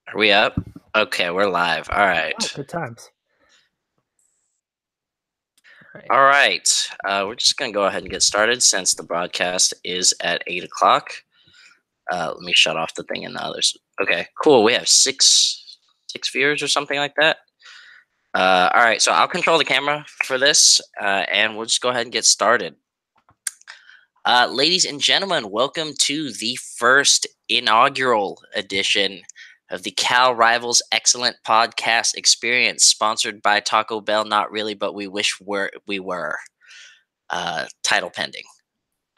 Are we up? Okay, we're live. All Oh, right. good times. Right. All right. We're just going to go ahead and get started since the broadcast is at 8 o'clock. Let me shut off the thing and the others. Okay, cool. We have six viewers or something like that. All right, so I'll control the camera for this, and we'll just go ahead and get started. Ladies and gentlemen, welcome to the first inaugural edition of the Cal Rivals Excellent Podcast Experience, sponsored by Taco Bell. Not really, but we wish we were. Title pending.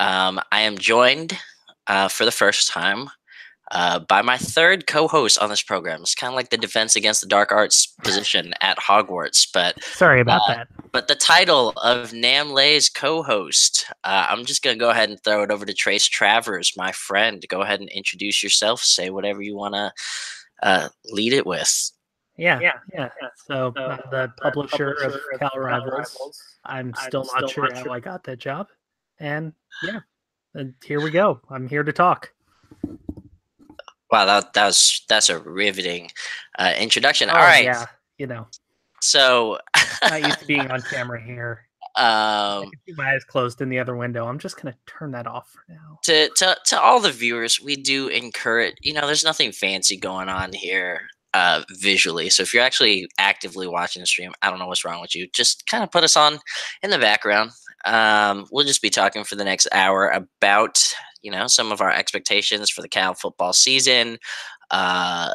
I am joined for the first time by my third co-host on this program. It's kind of like the Defense Against the Dark Arts position at Hogwarts, Sorry about uh, that. but the title of Namle's co-host, I'm just gonna go ahead and throw it over to Trace Travers, my friend. Go ahead and introduce yourself. Say whatever you wanna lead it with. Yeah, yeah. So I'm the publisher of Cal Rivals. I'm still not sure how I got that job, and yeah, and here we go. I'm here to talk. Wow, that's a riveting introduction. All Oh right, yeah, you know, so not used to being on camera here. I um, can see my eyes closed in the other window. I'm just gonna turn that off for now. to all the viewers, we do encourage. There's nothing fancy going on here visually. So if you're actually actively watching the stream, I don't know what's wrong with you. Just kind of put us on in the background. We'll just be talking for the next hour about some of our expectations for the Cal football season. Uh,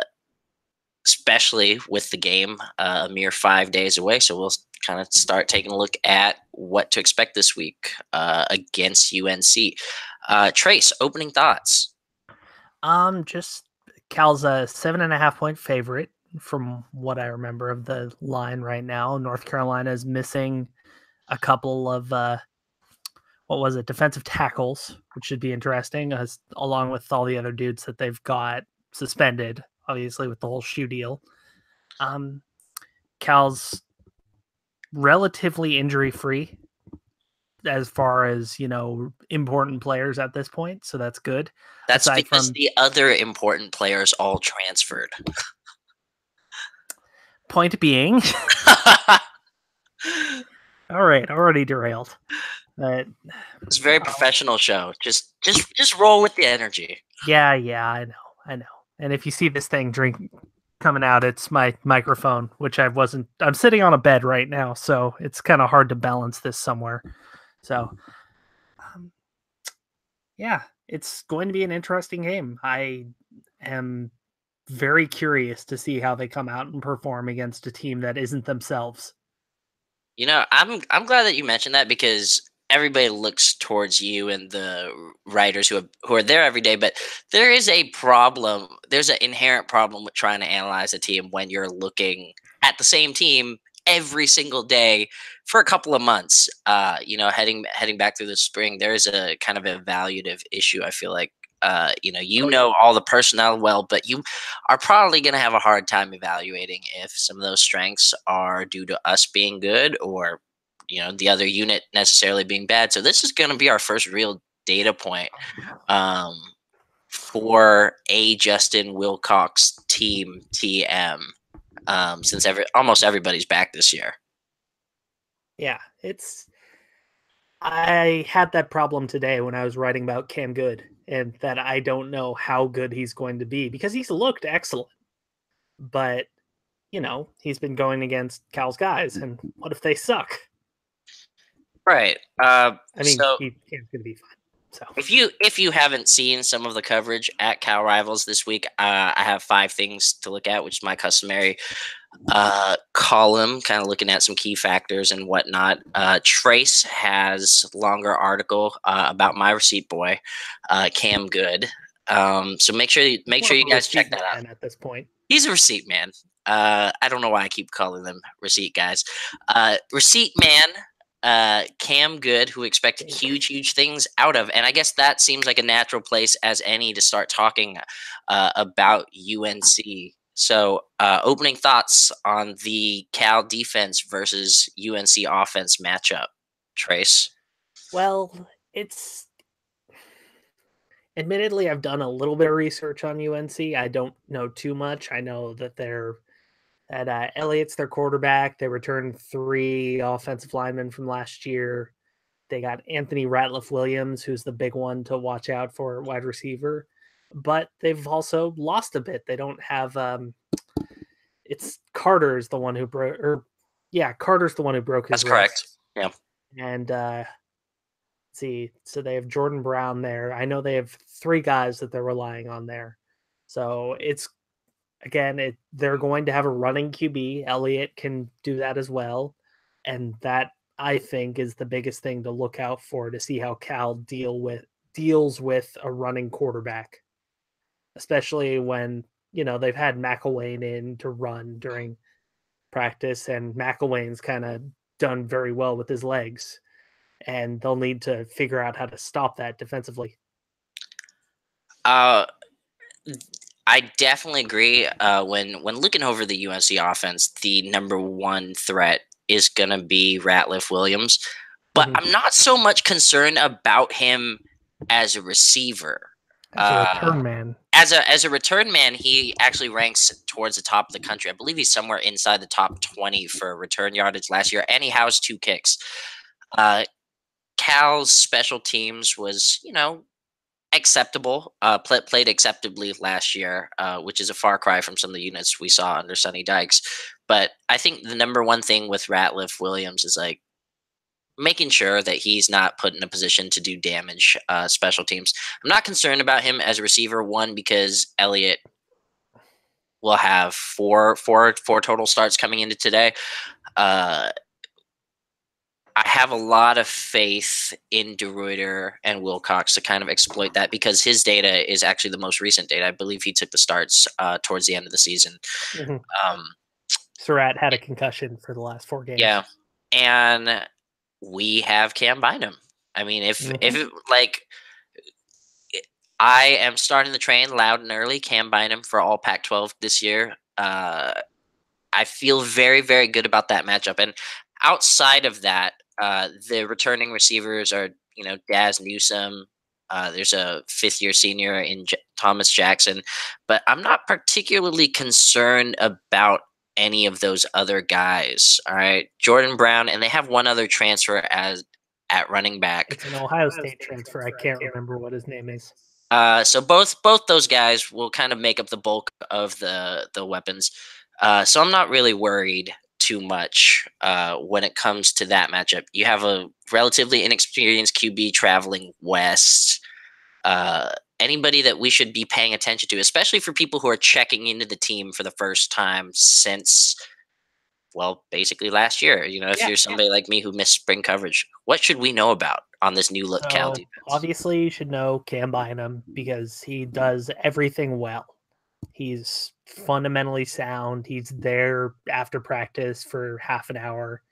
Especially with the game a mere 5 days away. So we'll kind of start taking a look at what to expect this week against UNC. Trace, opening thoughts. Just Cal's a 7.5 point favorite from what I remember of the line right now. North Carolina is missing a couple of what was it, defensive tackles, which should be interesting, along with all the other dudes that they've got suspended, obviously with the whole shoe deal. Um, Cal's relatively injury free as far as important players at this point, so that's good. That's Aside because from the other important players all transferred. point being, all right, already derailed. But It's a very professional show. Just roll with the energy. yeah, I know. And if you see this thing drink coming out, it's my microphone, which I wasn't. I'm sitting on a bed right now, so it's kind of hard to balance this somewhere. So, um, yeah, it's going to be an interesting game. I am very curious to see how they come out and perform against a team that isn't themselves. I'm glad that you mentioned that because everybody looks towards you and the writers who are there every day, but there is a problem. There's an inherent problem with trying to analyze a team when you're looking at the same team every single day for a couple of months. Heading back through the spring, there is a kind of evaluative issue. I feel like Oh yeah. all the personnel well, but you are probably going to have a hard time evaluating if some of those strengths are due to us being good or the other unit necessarily being bad. So this is going to be our first real data point um, for a Justin Wilcox team TM since almost everybody's back this year. Yeah, it's I had that problem today when I was writing about Cam Good and that I don't know how good he's going to be because he's looked excellent. But, he's been going against Cal's guys and what if they suck? Right. I mean, So he's going to be fine. So, if you haven't seen some of the coverage at Cal Rivals this week, I have 5 things to look at, which is my customary column, kind of looking at some key factors and whatnot. Trace has longer article about my receipt boy, Cam Good. So make sure you guys check that out. at this point. He's a receipt man. I don't know why I keep calling them receipt guys. Receipt man, Cam Good, who expected huge things out of, and I guess that seems like a natural place as any to start talking about UNC. So, opening thoughts on the Cal defense versus UNC offense matchup, Trace. Well, Admittedly, I've done a little bit of research on UNC. I don't know too much. I know that Elliott's their quarterback. They returned 3 offensive linemen from last year. They got Anthony Ratliff Williams, who's the big one to watch out for wide receiver. But they've also lost a bit. They don't have it's Carter's the one who broke or yeah, Carter's the one who broke That's his correct. wrist. Yeah. And see, so they have Jordan Brown there. I know they have 3 guys that they're relying on there. So it's again, they're going to have a running QB. Elliott can do that as well, and that I think is the biggest thing to look out for to see how Cal deals with a running quarterback, especially when they've had McElwain in to run during practice, and McElwain's kind of done very well with his legs, and they'll need to figure out how to stop that defensively. Uh, I definitely agree. When looking over the UNC offense, the number one threat is gonna be Ratliff Williams, but Mhm. I'm not so much concerned about him as a receiver. As a Uh, return man. as a return man, he actually ranks towards the top of the country. I believe he's somewhere inside the top 20 for return yardage last year, and he housed 2 kicks. Uh, Cal's special teams was, acceptable. Played acceptably last year, which is a far cry from some of the units we saw under Sonny Dykes. But I think the number one thing with Ratliff Williams is like making sure that he's not put in a position to do damage. Special teams. I'm not concerned about him as a receiver. One, because Elliott will have four total starts coming into today. Uh, I have a lot of faith in DeRuyter and Wilcox to kind of exploit that because his data is actually the most recent data. I believe he took the starts towards the end of the season. Mhm. Um, Surratt had a concussion for the last 4 yeah, games. and we have Cam Bynum. I mean, if Mhm. it, like I am starting the train loud and early, Cam Bynum for all Pac-12 this year. I feel very, very good about that matchup. And outside of that, the returning receivers are, Daz Newsome. There's a fifth-year senior in Thomas Jackson, but I'm not particularly concerned about any of those other guys. All right, Jordan Brown, and they have one other transfer as at running back. It's an Ohio State transfer. I can't remember what his name is. So both those guys will kind of make up the bulk of the weapons. So I'm not really worried too much when it comes to that matchup. You have a relatively inexperienced QB traveling west. Uh, Anybody that we should be paying attention to, especially for people who are checking into the team for the first time since, well, basically last year. If Yeah. you're somebody like me who missed spring coverage, what should we know about on this new look Cal So defense? obviously you should know Cam Bynum because he does everything well. He's fundamentally sound. He's there after practice for half an hour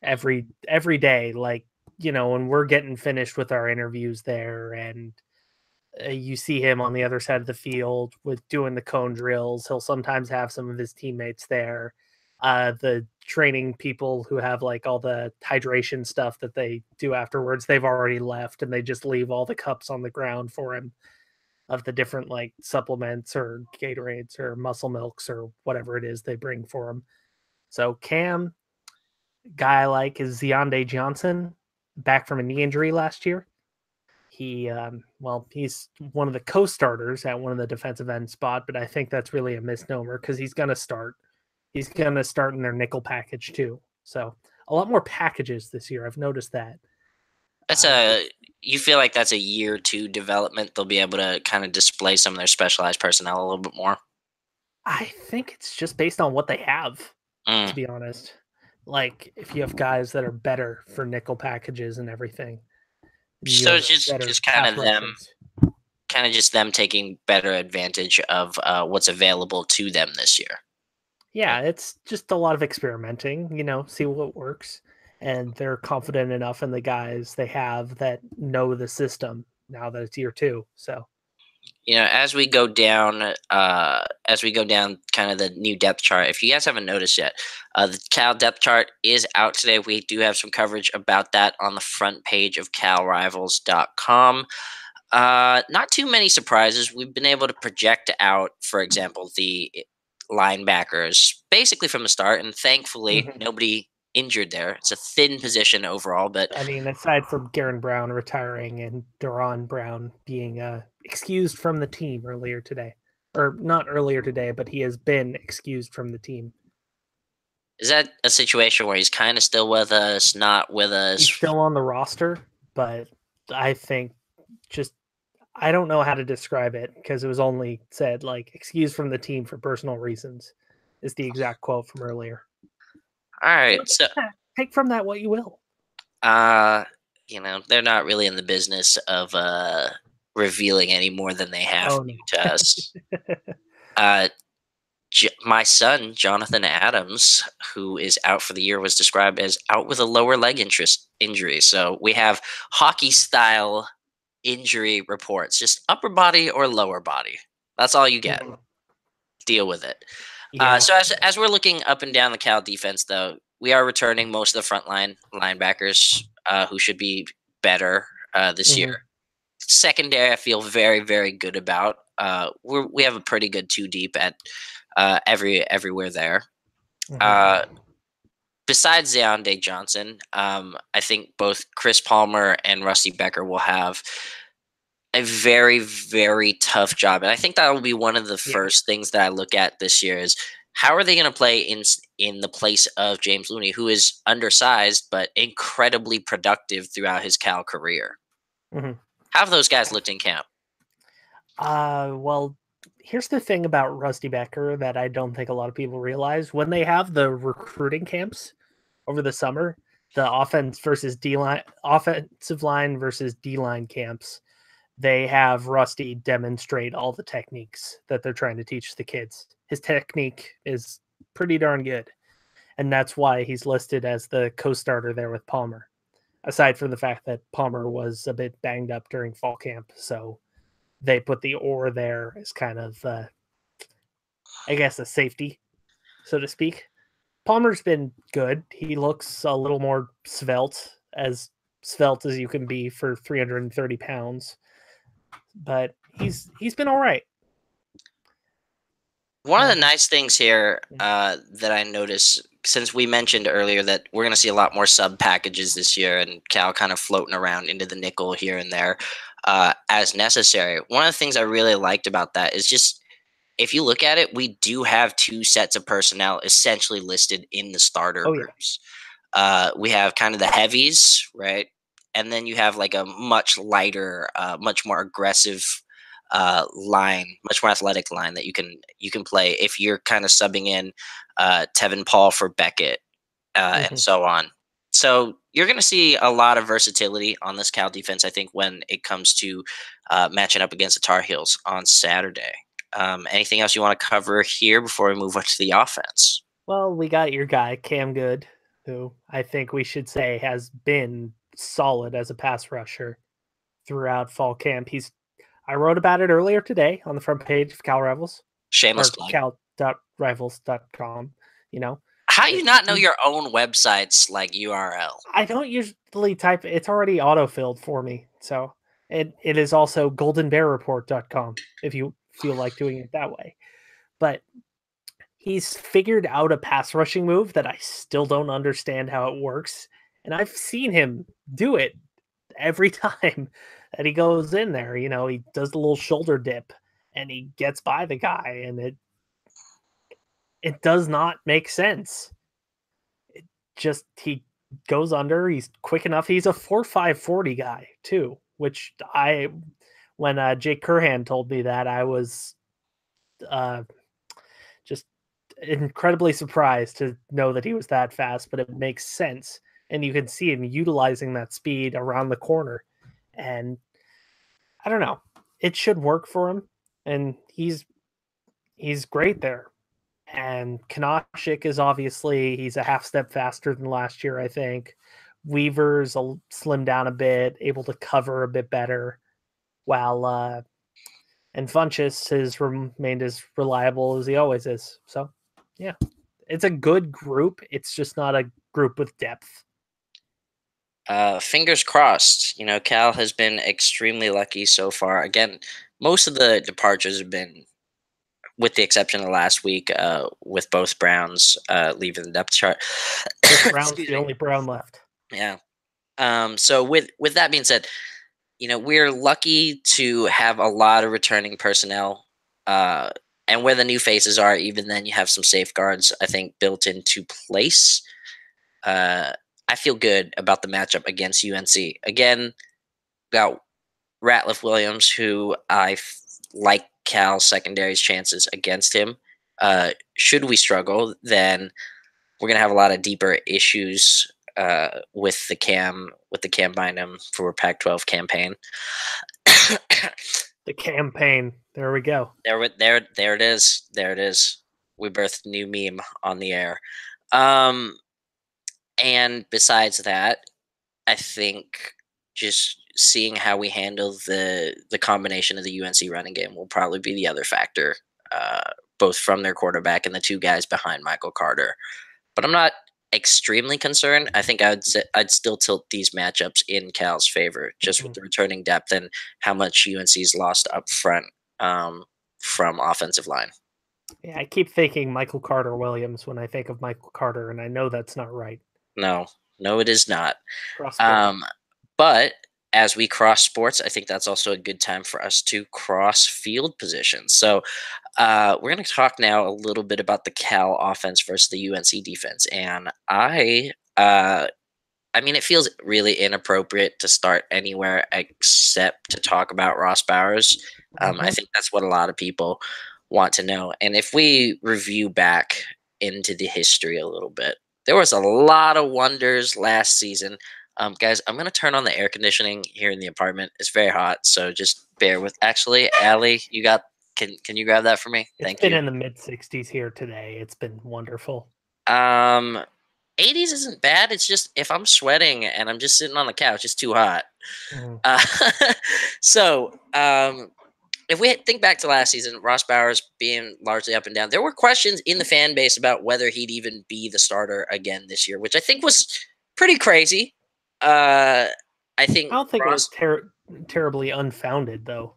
every day. Like, when we're getting finished with our interviews there, and you see him on the other side of the field with doing the cone drills. He'll sometimes have some of his teammates there. The training people who have like all the hydration stuff that they do afterwards, they've already left and they just leave all the cups on the ground for him of the different like supplements or Gatorades or muscle milks or whatever it is they bring for him. So Cam, guy I like is Zionde Johnson, back from a knee injury last year. He's one of the co-starters at one of the defensive end spot, but I think that's really a misnomer because he's going to start. He's going to start in their nickel package too. So a lot more packages this year. I've noticed that. That's Uh, a You feel like that's a year two development. They'll be able to kind of display some of their specialized personnel a little bit more. I think it's just based on what they have, to Mm. be honest. Like if you have guys that are better for nickel packages and everything, you So have it's just better just kind pass of them, rushers. taking better advantage of what's available to them this year. Yeah, it's just a lot of experimenting, see what works. And they're confident enough in the guys they have that know the system now that it's year 2. So, As we go down kind of the new depth chart, if you guys haven't noticed yet, the Cal depth chart is out today. We do have some coverage about that on the front page of calrivals.com. Not too many surprises. We've been able to project out, for example, the linebackers basically from the start, and thankfully Mhm. nobody injured there. It's a thin position overall, but I mean, aside from Garen Brown retiring and Duron Brown being excused from the team earlier today, or not earlier today, but he has been excused from the team. is that a situation where he's kind of still with us, not with He's us? still on the roster, but I think just I don't know how to describe it because it was only said like excused from the team for personal reasons is the exact quote from earlier. All right, But so take from that what you will. uh, they're not really in the business of revealing any more than they have Oh to no. to us. Uh, my son, Jonathan Adams, who is out for the year, was described as out with a lower leg interest injury. So we have hockey style injury reports, just upper body or lower body. That's all you get. Mhm. Deal with it. Yeah. So as we're looking up and down the Cal defense, though, we are returning most of the frontline linebackers who should be better this year. Hmm. Secondary, I feel very, very good about. We have a pretty good two deep at everywhere there. Hmm. Uh, Besides Deontay Johnson, I think both Chris Palmer and Rusty Becker will have a very, very tough job, and I think that will be one of the Yeah. first things that I look at this year is how are they going to play in the place of James Looney, who is undersized but incredibly productive throughout his Cal career. Hmm. How have those guys looked in camp? Well, here's the thing about Rusty Becker that I don't think a lot of people realize. When they have the recruiting camps over the summer, the offense versus D line, offensive line versus D line camps, they have Rusty demonstrate all the techniques that they're trying to teach the kids. His technique is pretty darn good, and that's why he's listed as the co-starter there with Palmer. Aside from the fact that Palmer was a bit banged up during fall camp, so they put the ore there as kind of, I guess, a safety, so to speak. Palmer's been good. He looks a little more svelte as you can be for 330 pounds, but he's been all right. One of Uh, the nice things here that I noticed, since we mentioned earlier that we're going to see a lot more sub packages this year and Cal kind of floating around into the nickel here and there as necessary. One of the things I really liked about that is just if you look at it, we do have two sets of personnel essentially listed in the starter oh yeah. groups. We have kind of the heavies, right? And then you have like a much lighter, much more aggressive line, much more athletic line that you can play if you're kind of subbing in Tevin Paul for Beckett and Hmm. so on. So you're going to see a lot of versatility on this Cal defense. I think when it comes to matching up against the Tar Heels on Saturday. Anything else you want to cover here before we move on to the offense? Well, we got your guy Cam Good, who I think we should say has been solid as a pass rusher throughout fall camp. He's I wrote about it earlier today on the front page of Cal Rivals Shameless or plug. cal.rivals.com. You know, How you not know he your own website's like URL? I don't usually type it's already autofilled for me. So it is also goldenbearreport.com if you feel like doing it that way. But he's figured out a pass rushing move that I still don't understand how it works. And I've seen him do it every time that he goes in there. You know, he does the little shoulder dip and he gets by the guy, and it does not make sense. It just he goes under, he's quick enough. He's a 4.5 40 guy too, which I when Jake Curhan told me that I was uh just incredibly surprised to know that he was that fast, but it makes sense. And you can see him utilizing that speed around the corner. And I don't know, it should work for him. And he's great there. And Kanashik is obviously he's a half step faster than last year, I think. Weaver's slimmed down a bit, able to cover a bit better, while and Funchess has remained as reliable as he always is. So, yeah, it's a good group. It's just not a group with depth. Fingers crossed. Cal has been extremely lucky so far. Again, most of the departures have been, with the exception of last week, with both Browns leaving the depth chart. Chris Brown's Excuse the me. only Brown left. Yeah. So with that being said, we're lucky to have a lot of returning personnel. Uh, and where the new faces are, even then, you have some safeguards, I think, built into place. Uh, I feel good about the matchup against UNC. Again, got Ratliff Williams, who like Cal's secondary's chances against him. Should we struggle, then we're gonna have a lot of deeper issues with the Cam Bynum for Pac-12 campaign. The campaign. There we go. There it is. There it is. We birthed new meme on the air. Um, and besides that, I think just seeing how we handle the combination of the UNC running game will probably be the other factor, both from their quarterback and the two guys behind Michael Carter. But I'm not extremely concerned. I think I'd still tilt these matchups in Cal's favor, just with Mhm. the returning depth and how much UNC's lost up front from offensive line. Yeah, I keep thinking Michael Carter Williams when I think of Michael Carter, and I know that's not right. No, no, it is not. Crossbow. Um, but as we cross sports, I think that's also a good time for us to cross field positions. So we're going to talk now a little bit about the Cal offense versus the UNC defense, and I mean, it feels really inappropriate to start anywhere except to talk about Ross Bowers. I Hmm. think that's what a lot of people want to know. And if we review back into the history a little bit, there was a lot of wonders last season. Guys, I'm gonna turn on the air conditioning here in the apartment. It's very hot, so just bear with. Actually, Allie, you got? Can you grab that for me? It's Thank been you. in the mid 60s here today. It's been wonderful. Um, 80s isn't bad. It's just if I'm sweating and I'm just sitting on the couch, it's too hot. Mhm. Uh, so, if we think back to last season, Ross Bowers being largely up and down, there were questions in the fan base about whether he'd even be the starter again this year, which I think was pretty crazy. Uh, I I think don't think it was Ross. terribly unfounded, though.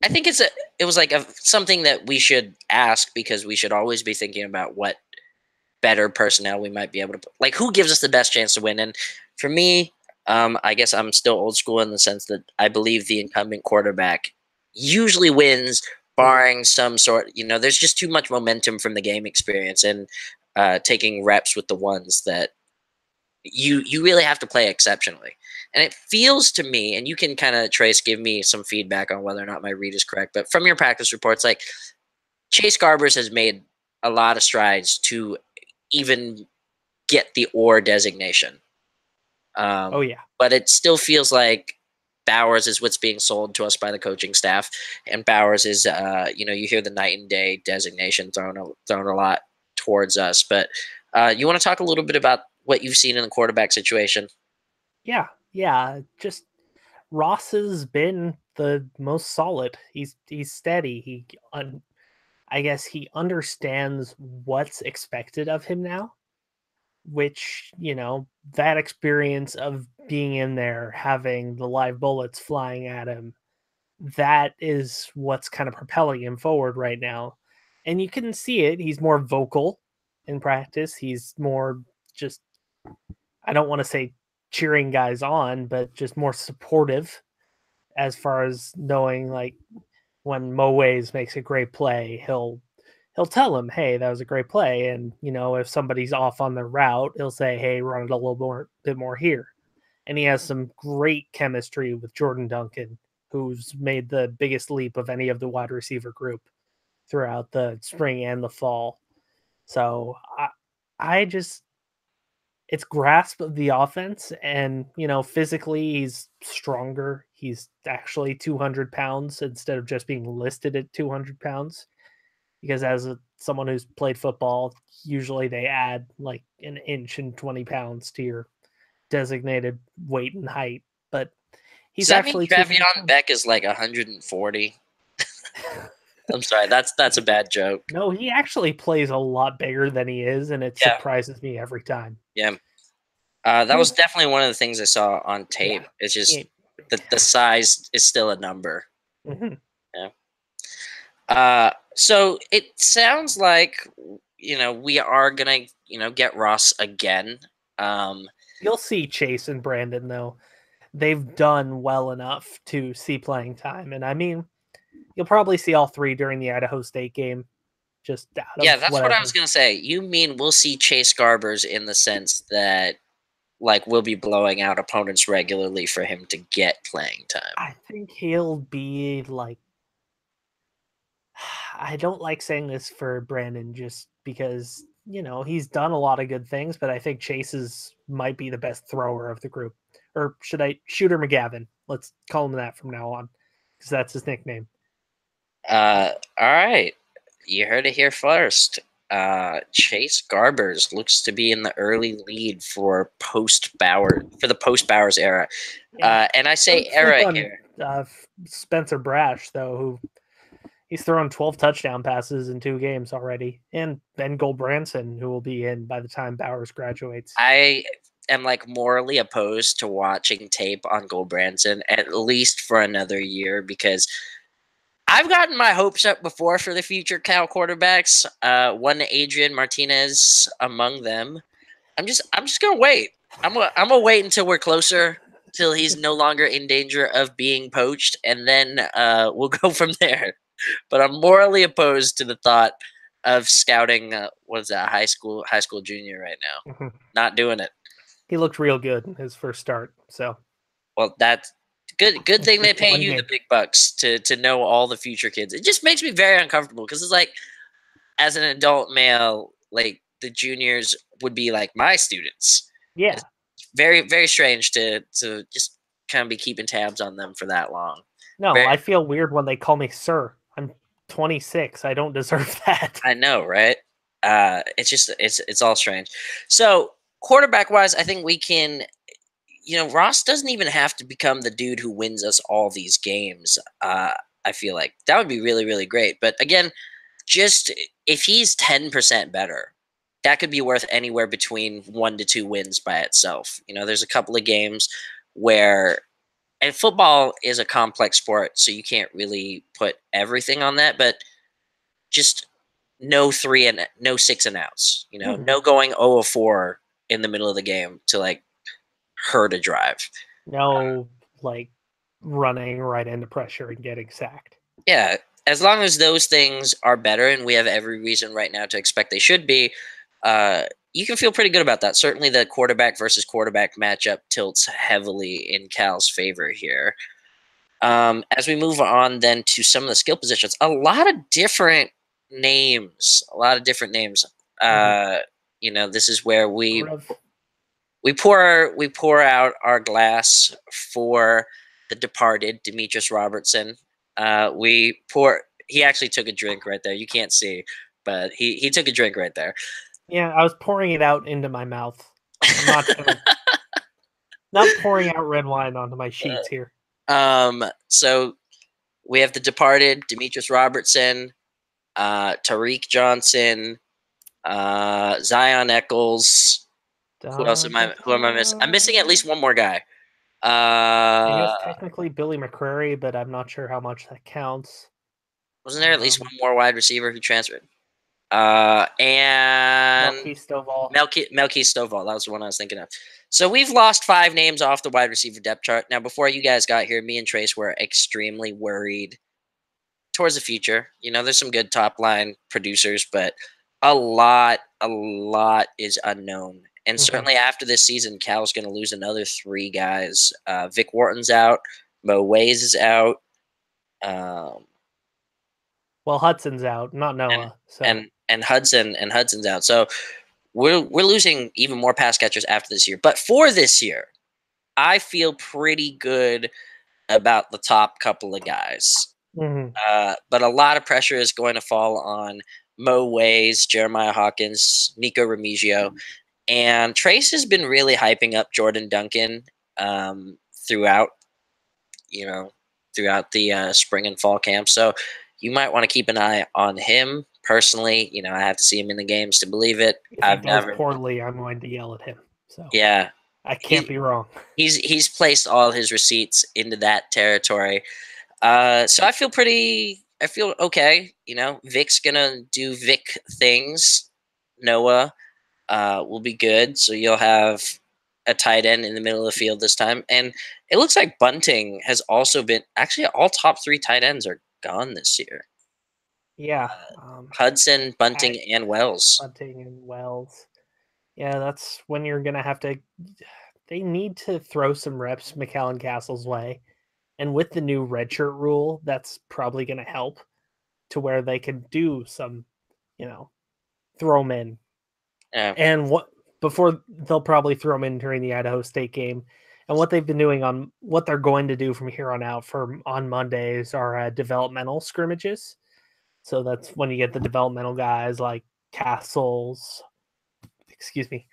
I think it was like something that we should ask because we should always be thinking about what better personnel we might be able to put. Like, who gives us the best chance to win. And for me, I guess I'm still old school in the sense that I believe the incumbent quarterback usually wins, barring some sort. There's just too much momentum from the game experience and taking reps with the ones that you really have to play exceptionally. And it feels to me, and you can kind of give me some feedback on whether or not my read is correct, but from your practice reports, like Chase Garbers has made a lot of strides to even get the or designation. Oh Um, yeah. but it still feels like Bowers is what's being sold to us by the coaching staff, and Bowers is, you hear the night and day designation thrown a lot towards us. But you want to talk a little bit about what you've seen in the quarterback situation? Yeah. Yeah. Just Ross has been the most solid. He's steady. I guess he understands what's expected of him now, which, that experience of being in there, having the live bullets flying at him, that is what's kind of propelling him forward right now. And you can see it. He's more vocal in practice. He's more just, I don't want to say cheering guys on, but just more supportive as far as knowing, like, when Mo Ways makes a great play, he'll tell him, "Hey, that was a great play." And if somebody's off on their route, he'll say, "Hey, run it a little more, bit more here." And he has some great chemistry with Jordan Duncan, who's made the biggest leap of any of the wide receiver group throughout the spring and the fall. So I just it's grasp of the offense, and physically he's stronger. He's actually 200 pounds instead of just being listed at 200 pounds, because as someone who's played football, usually they add like an inch and 20 pounds to your designated weight and height, but Does he's that mean actually 200 Travion pounds. Beck is like 140? I'm sorry, that's a bad joke. No, he actually plays a lot bigger than he is, and it Yeah, surprises me every time. yeah. That was definitely one of the things I saw on Yeah, tape. It's he just ain't big. the size is still a number. Mhm. Yeah. So it sounds like we are gonna get Ross again. Um, You'll see Chase and Brandon though. They've done well enough to see playing time, and I mean, you'll probably see all three during the Idaho State game, just out yeah, of that's what I was whatever. gonna say. You mean we'll see Chase Garbers in the sense that like we'll be blowing out opponents regularly for him to get playing time. I think he'll be like I don't like saying this for Brandon just because, he's done a lot of good things, but I think Chase's might be the best thrower of the group. Or should I Shooter McGavin? Let's call him that from now on because that's his nickname. All right, you heard it here first. Chase Garbers looks to be in the early lead for the post Bowers era. Yeah. And I say Don't sleep era on here. Spencer Brash though, who he's thrown 12 touchdown passes in 2 games already, and Ben Goldbranson, who will be in by the time Bowers graduates. I am like morally opposed to watching tape on Goldbranson at least for another year because I've gotten my hopes up before for the future Cal quarterbacks. One Adrian Martinez among them. I'm just gonna wait. I'm gonna wait until we're closer, till he's no longer in danger of being poached, and then we'll go from there. But I'm morally opposed to the thought of scouting. What is that? High school junior right now. Not doing it. He looked real good in his first start, so Well, that's good. Good thing they just pay one you the game. big bucks to know all the future kids. It just makes me very uncomfortable because it's like, as an adult male, like the juniors would be like my students. It's Yeah. very very strange to just kind of be keeping tabs on them for that long. No, Very, I feel weird when they call me sir. I'm 26. I don't deserve that. I know, right? It's just it's all strange. So quarterback wise, I think we can. Ross doesn't even have to become the dude who wins us all these games. I feel like that would be really really great. But again, just if he's 10% better, that could be worth anywhere between 1 to 2 wins by itself. There's a couple of games where, and football is a complex sport, so you can't really put everything on that, but just no 6 and outs, Mhm. no going 0 of 4 in the middle of the game to like hurt a drive. No, like running right into pressure and getting sacked. Yeah, as long as those things are better, and we have every reason right now to expect they should be, uh, you can feel pretty good about that. Certainly, the quarterback versus quarterback matchup tilts heavily in Cal's favor here. As we move on then to some of the skill positions, a lot of different names, a lot of different names. Mhm. Uh, this is where we Sort of. we pour out our glass for the departed Demetrius Robertson. We pour. He actually took a drink right there. You can't see, but he took a drink right there. Yeah, I was pouring it out into my mouth. I'm not pouring out red wine onto my sheets here. So we have the departed Demetrius Robertson, Tariq Johnson, Zion Eccles. Who else Da, am da, I? Who am I missing? I'm missing at da. least one more guy. I Uh, guess technically Billy McCrary, but I'm not sure how much that counts. wasn't there at least one Um, more wide receiver who transferred? And Melky Stovall. Melky Stovall. That was the one I was thinking of. So we've lost 5 names off the wide receiver depth chart. Now, before you guys got here, me and Trace were extremely worried towards the future. There's some good top line producers, but a lot is unknown. And Mhm. certainly after this season, Cal's going to lose another 3 guys. Vic Wharton's out. Mo Ways is out. Um, Well, Hudson's out, not and Noah. So Hudson's out. So we're losing even more pass catchers after this year. But for this year, I feel pretty good about the top couple of guys. mhm. But a lot of pressure is going to fall on Mo Ways, Jeremiah Hawkins, Nico Remigio, and Trace has been really hyping up Jordan Duncan um, throughout, you know, throughout the spring and fall camp. So you might want to keep an eye on him. Personally, I have to see him in the games to believe it. If he I've does never, poorly, I'm going to yell at him. So yeah. I can't He, be wrong. he's placed all his receipts into that territory. So I feel okay. You know, Vic's gonna do Vic things. Noah will be good. So you'll have a tight end in the middle of the field this time. And it looks like Bunting has also been actually all top three tight ends are gone this year. Yeah, Hudson, Pack, Bunting, and Wells. Bunting, and Wells. Yeah, that's when you're gonna have to. They need to throw some reps McAllen Castle's way, and with the new redshirt rule, that's probably gonna help to where they can do some, you know, throw them in. Yeah, And what before they'll probably throw them in during the Idaho State game. And what they've been doing on what they're going to do from here on out for on Mondays are developmental scrimmages. So that's when you get the developmental guys like Castles, excuse me,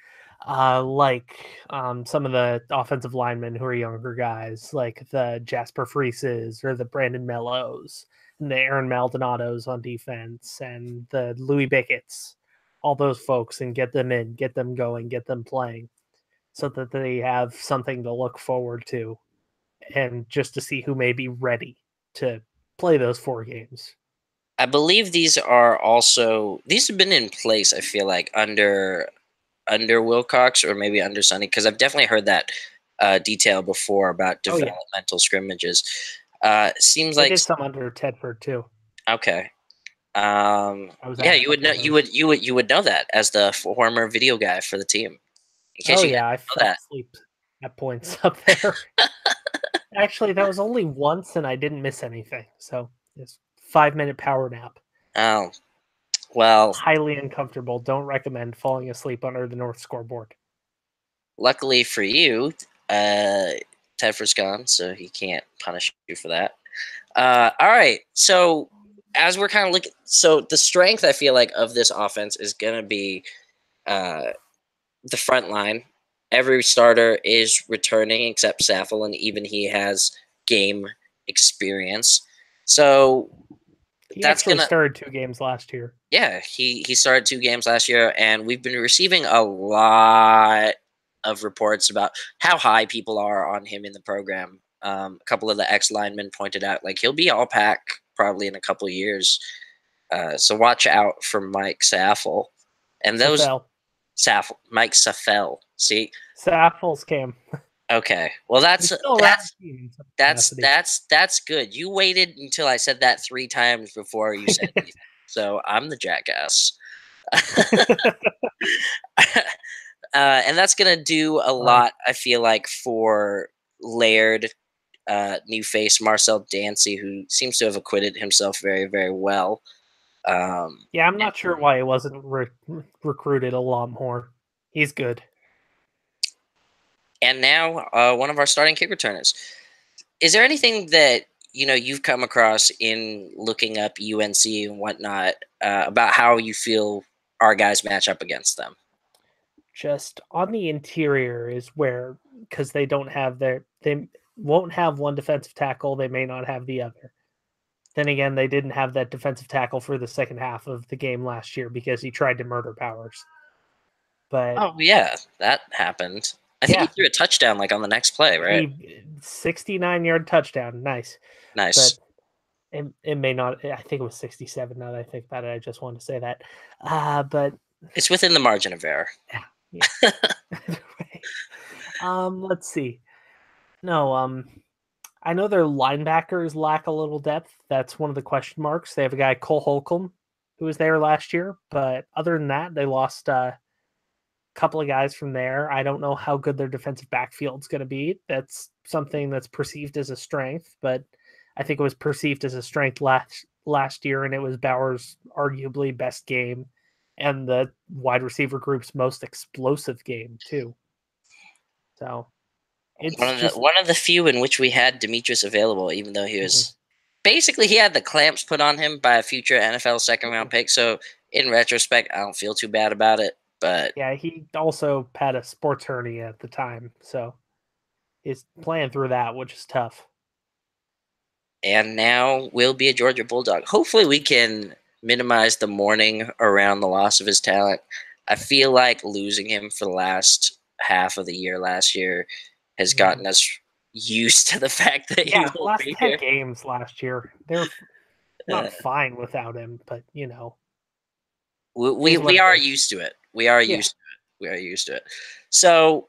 some of the offensive linemen who are younger guys, like the Jasper Freeses or the Brandon Mellos and the Aaron Maldonados on defense and the Louis Bickett's, all those folks, and get them in, get them going, get them playing so that they have something to look forward to and just to see who may be ready to play those 4 games. I believe these have been in place. I feel like under Wilcox or maybe under Sonny because I've definitely heard that detail before about Oh yeah, developmental scrimmages. Seems they like did some under Tedford too. okay. I was at Yeah, a you would couple know of those. you would know that as the former video guy for the team. In case Oh you guys yeah, I know fell asleep at points up there. Actually, that was only once, and I didn't miss anything. So it's 5 minute power nap. that. Oh well, Highly uncomfortable. Don't recommend falling asleep under the north scoreboard. luckily for you, uh, Tedford's gone, so he can't punish you for that. All right, so as we're kind of looking, so the strength I feel like of this offense is gonna be uh, the front line. Every starter is returning except Saffel, and even he has game experience. So He that's actually gonna started 2 games last year. yeah, he started 2 games last year, and we've been receiving a lot of reports about how high people are on him in the program. A couple of the ex linemen pointed out like he'll be all pack probably in a couple of years. So watch out for Mike Saffel and those Safel. Saffel, Mike Saffel. See, Saffel's cam. okay, well He's still around the team in some capacity. that's good. You waited until I said that 3 times before you said anything. So I'm the jackass. And that's gonna do a Fine. lot. I feel like for Laird, new face Marcel Dancy, who seems to have acquitted himself very, very well. Um, Yeah, I'm not sure why he wasn't recruited a lot more. He's good. and now one of our starting kick returners. Is there anything that you've come across in looking up UNC and whatnot about how you feel our guys match up against them? Just on the interior is where, because they won't have one defensive tackle, they may not have the other. Then again, they didn't have that defensive tackle for the second half of the game last year because he tried to murder Powers. But Oh yeah, that happened. I think he yeah, threw a touchdown like on the next play, right? he 69-yard touchdown, nice. But Nice. it may not. I think it was 67. Now that I think about it, I just wanted to say that. But It's within the margin of error. yeah, yeah. Right. Let's see. No, I know their linebackers lack a little depth. That's one of the question marks. They have a guy Cole Holcomb who was there last year, but other than that, they lost a couple of guys from there. I don't know how good their defensive backfield's going to be. That's something that's perceived as a strength, but I think it was perceived as a strength last year, and it was Bauer's arguably best game and the wide receiver group's most explosive game too. So it's just One of the few in which we had Demetrius available, even though he mhm, was basically he had the clamps put on him by a future NFL second round mhm. pick. So in retrospect, I don't feel too bad about it. But Yeah, he also had a sports hernia at the time, so he's playing through that, which is tough. and now will be a Georgia Bulldog. Hopefully, we can minimize the mourning around the loss of his talent. I feel like losing him for the last half of the year last year has Mhm. gotten us used to the fact that he Yeah, won't last be 10 here. games last year, they're Uh, not fine without him, but, we, it we is what we it are is. used to it. We are Yeah. used to it. We are used to it. So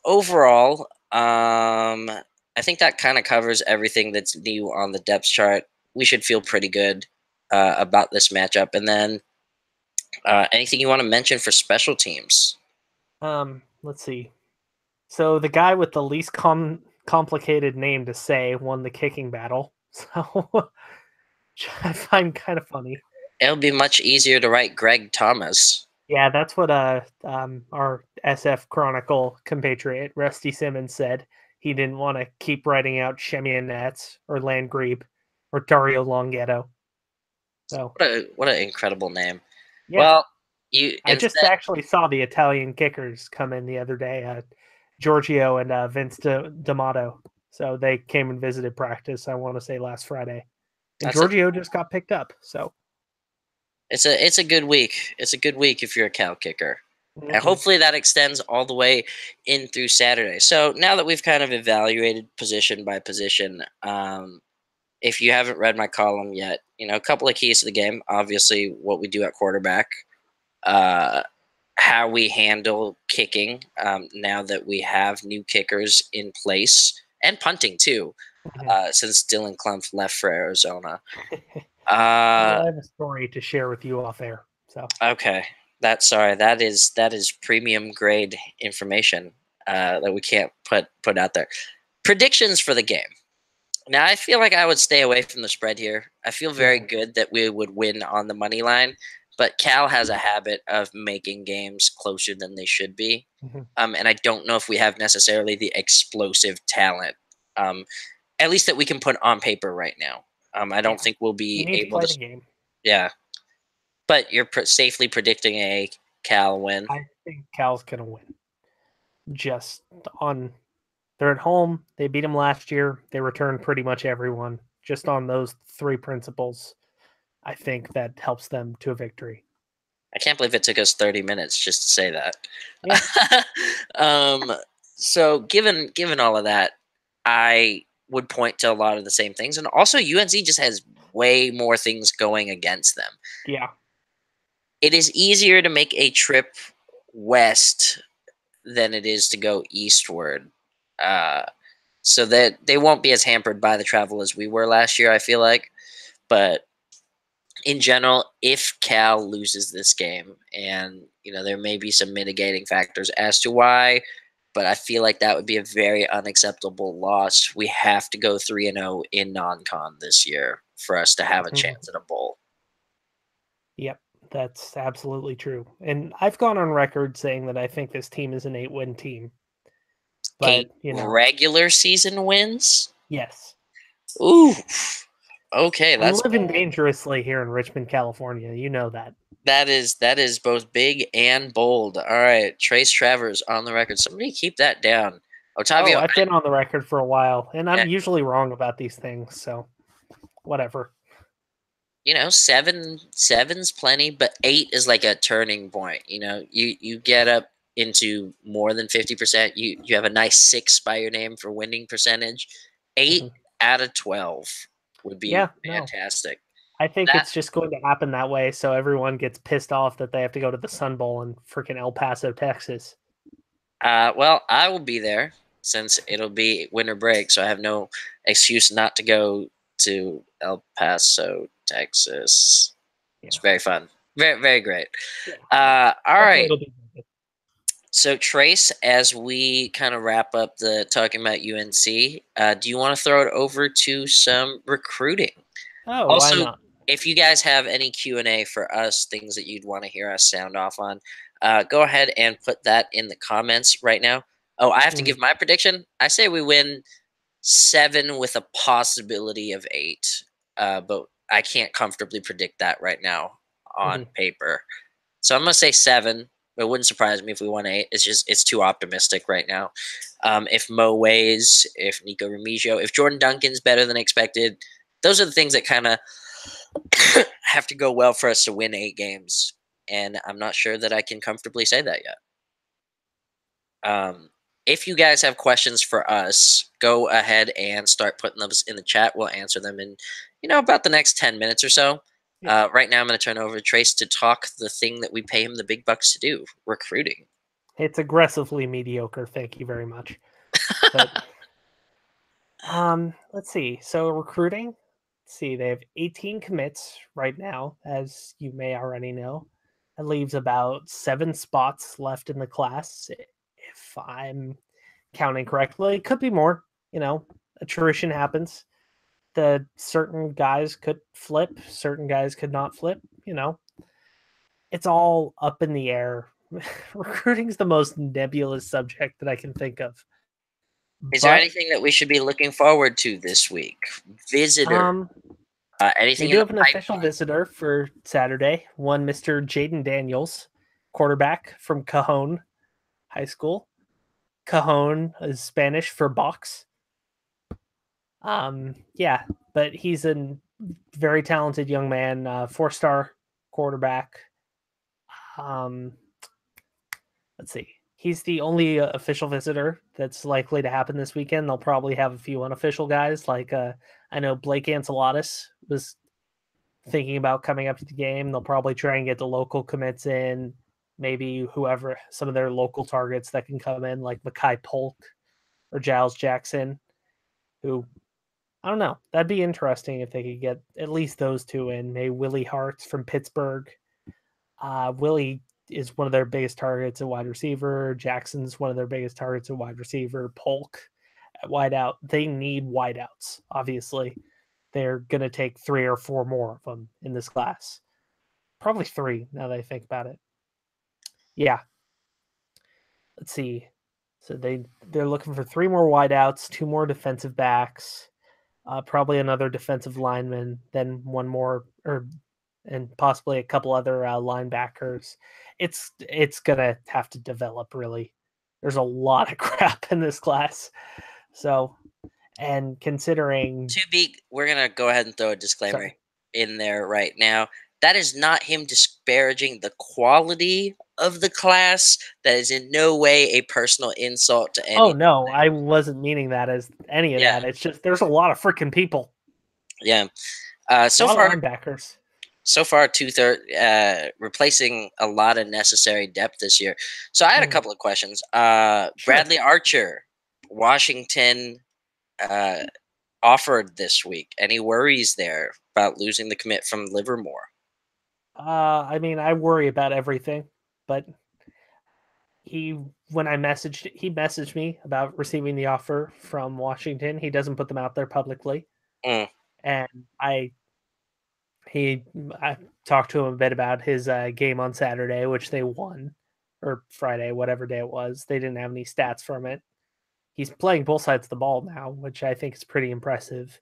overall, I think that kind of covers everything that's new on the depth chart. We should feel pretty good about this matchup. And then anything you want to mention for special teams? Let's see. So the guy with the least complicated name to say won the kicking battle. So which I find kind of funny. It'll be much easier to write Greg Thomas. Yeah, that's what our SF Chronicle compatriot Rusty Simmons said. He didn't want to keep writing out Shemian Nats or Landgrebe or Dario Longhetto. So What an incredible name. yeah, Well, you I just instead actually saw the Italian kickers come in the other day, Giorgio and Vince D'Amato. So they came and visited practice. I want to say last Friday, and that's a Giorgio just got picked up. So it's a good week. It's a good week if you're a cow kicker. And mhm, hopefully that extends all the way in through Saturday. So now that we've kind of evaluated position by position, if you haven't read my column yet, a couple of keys to the game. Obviously, what we do at quarterback, uh, how we handle kicking now that we have new kickers in place, and punting too, mhm. since Dylan Clump left for Arizona. Well, Uh, I have a story to share with you off air. So okay, sorry, that is premium grade information that we can't put out there. Predictions for the game. Now, I feel like I would stay away from the spread here. I feel very yeah. good that we would win on the money line, but Cal has a habit of making games closer than they should be. Mhm. And I don't know if we have necessarily the explosive talent, um, at least that we can put on paper right now. I don't Yeah. think we'll You be need to able to. play the game. Yeah, but you're safely predicting a Cal win. I think Cal's gonna win. Just on they're at home. They beat them last year. They returned pretty much everyone. Just on those three principles, I think that helps them to a victory. I can't believe it took us 30 minutes just to say Yeah. that. um, so given all of that, I would point to a lot of the same things, and also UNC just has way more things going against them. Yeah. It is easier to make a trip west than it is to go eastward, uh, so that they won't be as hampered by the travel as we were last year. I feel like, but in general, if Cal loses this game, and there may be some mitigating factors as to why, but I feel like that would be a very unacceptable loss. We have to go 3-0 in non-con this year for us to have a Mhm. chance at a bowl. Yep. That's absolutely true. And I've gone on record saying that I think this team is an 8-win team. But, 8 regular season wins. yes. Ooh, okay, I'm that's living bold. dangerously here in Richmond, California. You know that. That is both big and bold. All right, Trace Travers on the record. Somebody keep that down. Oh, Otavio, I've been on the record for a while, and yeah, I'm usually wrong about these things, so whatever. 7's plenty, but 8 is like a turning point. You get up into more than 50%. You have a nice 6 by your name for winning percentage. 8 Mhm. out of 12 would be Yeah, no. fantastic. I think That it's just going to happen that way so everyone gets pissed off that they have to go to the Sun Bowl in freaking El Paso, Texas. well, I will be there since it'll be winter break, so I have no excuse not to go to El Paso, Texas. It's Yeah. very fun. Very, very great. Yeah. All Hopefully right. it'll be good. So Trace, as we kind of wrap up the talking about UNC, do you want to throw it over to some recruiting? Oh, why Also, not? if you guys have any Q&A for us, things that you'd want to hear us sound off on, go ahead and put that in the comments right now. Oh, I have to give Mhm, my prediction. I say we win 7 with a possibility of 8, but I can't comfortably predict that right now on mhm. paper. So I'm gonna say 7. It wouldn't surprise me if we won 8. It's too optimistic right now. If Mo weighs, if Nico Remigio, if Jordan Duncan's better than expected, those are the things that kind of have to go well for us to win 8 games. And I'm not sure that I can comfortably say that yet. Um, if you guys have questions for us, go ahead and start putting those in the chat. We'll answer them in, about the next 10 minutes or so. Yeah. Right now, I'm going to turn over to Trace to talk the thing that we pay him the big bucks to do: recruiting. It's aggressively mediocre. Thank you very much. But let's see. So recruiting, let's see, they have 18 commits right now, as you may already know. That leaves about 7 spots left in the class, if I'm counting correctly. It could be more. You know, attrition happens. The certain guys could flip, certain guys could not flip. You know, it's all up in the air. Recruiting's the most nebulous subject that I can think of. Is there But anything that we should be looking forward to this week? Visitor. um, we Anything in do the have an official pipeline? visitor for Saturday. One Mr. Jaden Daniels, quarterback from Cajon High School. Cajon is Spanish for box. Yeah, but he's a very talented young man, 4-star quarterback. Um, let's see. He's the only official visitor that's likely to happen this weekend. They'll probably have a few unofficial guys, like I know Blake Ancelotis was thinking about coming up to the game. They'll probably try and get the local commits in, maybe whoever, some of their local targets that can come in, like Makai Polk or Giles Jackson, who I don't know. That'd be interesting if they could get at least those two in. Maybe Willie Hart's from Pittsburgh. Willie is one of their biggest targets at wide receiver. Jackson's one of their biggest targets at wide receiver. Polk at wideout. They need wideouts, obviously. They're going to take 3 or 4 more of them in this class. Probably 3 now that I think about it. Yeah. Let's see. So they're looking for 3 more wideouts, 2 more defensive backs, probably another defensive lineman, then one more, or and possibly a couple other linebackers. It's gonna have to develop really. There's a lot of crap in this class. So, and considering, We're gonna go ahead and throw a disclaimer sorry. in there right now. That is not him disparaging the quality of the class. That is in no way a personal insult to Oh any. no, I wasn't meaning that as any of Yeah, that. It's just there's a lot of freaking people, yeah. a So lot of far, linebackers. 2/3 replacing a lot of necessary depth this year. So I had a Mhm. couple of questions. Sure. Bradley Archer, Washington, uh, offered this week. Any worries there about losing the commit from Livermore? I mean, I worry about everything, but he he messaged me about receiving the offer from Washington. He doesn't put them out there publicly, Mm. and he I talked to him a bit about his game on Saturday, which they won, or Friday, whatever day it was. They didn't have any stats from it. He's playing both sides of the ball now, which I think is pretty impressive.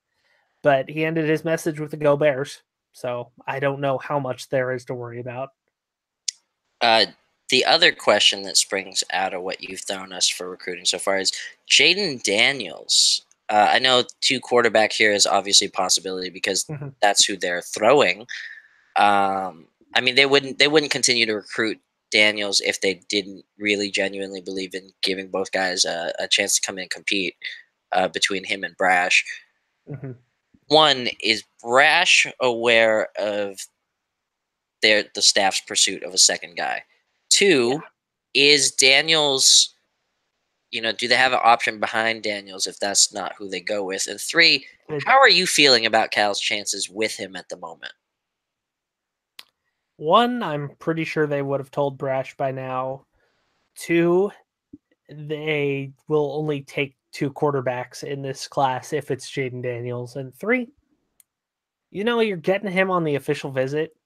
But he ended his message with the Go Bears, so I don't know how much there is to worry about. Uh, the other question that springs out of what you've thrown us for recruiting so far is Jaden Daniels. I know two quarterback here is obviously a possibility because Mhm, that's who they're throwing. I mean, they wouldn't continue to recruit Daniels if they didn't really genuinely believe in giving both guys a chance to come in and compete between him and Brash. mhm. One, is Brash aware of the staff's pursuit of a second guy? Yeah, Two, is Daniels, do they have an option behind Daniels if that's not who they go with? And three, it, how are you feeling about Cal's chances with him at the moment? one, I'm pretty sure they would have told Brash by now. Two, they will only take 2 quarterbacks in this class if it's Jaden Daniels. And three, you're getting him on the official visit.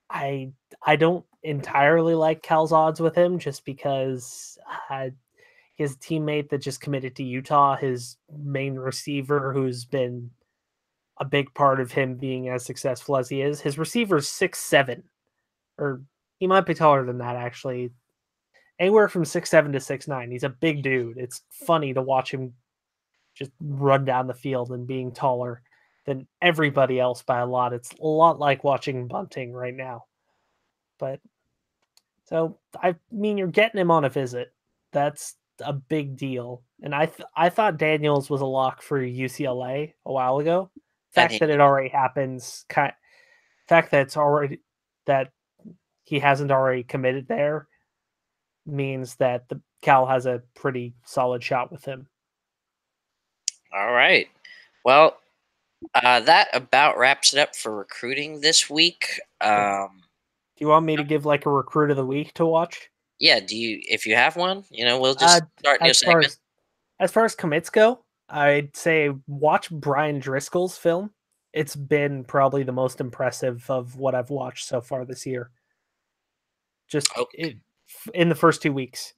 I I don't entirely like Cal's odds with him just because his teammate that just committed to Utah, his main receiver, who's been a big part of him being as successful as he is, his receiver's 6'7", or he might be taller than that actually. Anywhere from 6'7" to 6'9". He's a big dude. It's funny to watch him just run down the field and being taller than everybody else by a lot. It's a lot like watching bunting right now. But so I mean, you're getting him on a visit. That's a big deal. And I thought Daniels was a lock for UCLA a while ago. And Fact that it already happens, fact that it's already that he hasn't already committed there means that the Cal has a pretty solid shot with him. all right. Well, that about wraps it up for recruiting this week. Cool. Do you want me to give like a recruit of the week to watch? Yeah. If you have one, we'll Uh, just start a new as far segment. as as far as commits go, I'd say watch Brian Driscoll's film. It's been probably the most impressive of what I've watched so far this year. Just Okay. it in the first 2 weeks.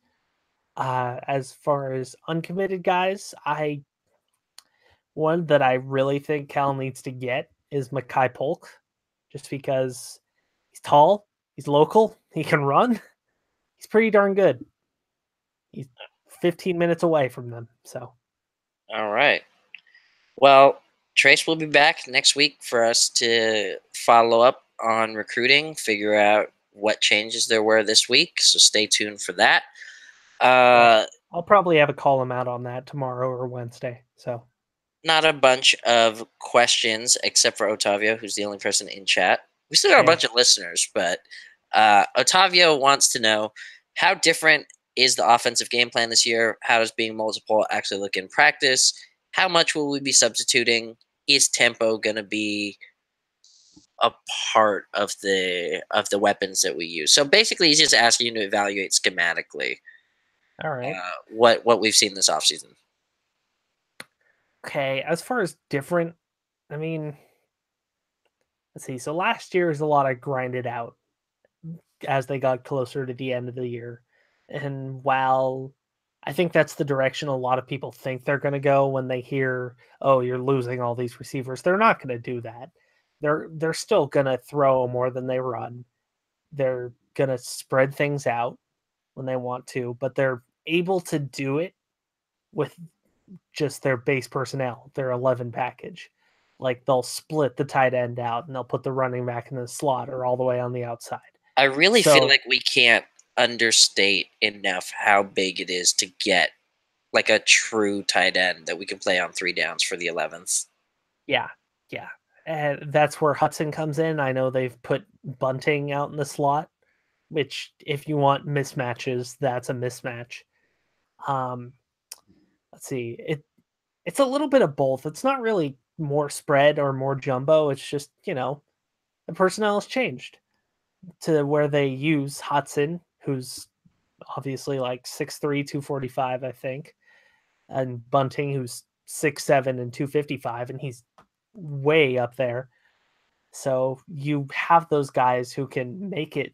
As far as uncommitted guys, I one that I really think Cal needs to get is Mackay Polk, just because he's tall, he's local, he can run, he's pretty darn good. He's 15 minutes away from them, so All right. Well, Trace will be back next week for us to follow up on recruiting, figure out what changes there were this week. So stay tuned for that. yeah, Uh, I'll probably have a call him out on that tomorrow or Wednesday. So Not a bunch of questions except for Otavio, who's the only person in chat. We still got a yeah, bunch of listeners, but Otavio wants to know how different is the offensive game plan this year? How does being multiple actually look in practice? How much will we be substituting? Is tempo going to be a part of the weapons that we use? So basically, he's just asking you to evaluate schematically all right. what we've seen this offseason. Okay, as far as different, I mean, let's see. So last year is a lot of grinded out as they got closer to the end of the year. And while I think that's the direction a lot of people think they're going to go when they hear, "Oh, you're losing all these receivers," they're not going to do that. They're still going to throw more than they run. They're going to spread things out when they want to, but they're able to do it with just their base personnel, their 11 package. Like they'll split the tight end out and they'll put the running back in the slot or all the way on the outside. I really feel So like we can't understate enough how big it is to get like a true tight end that we can play on 3 downs for the 11th. yeah, yeah. And that's where Hudson comes in. I know they've put Bunting out in the slot, which if you want mismatches, that's a mismatch. Um, let's see. It's a little bit of both. It's not really more spread or more jumbo. It's just, the personnel has changed to where they use Hudson, who's obviously like 6'3", 245, I think, and Bunting, who's 6'7" and 255, and he's way up there. So you have those guys who can make it,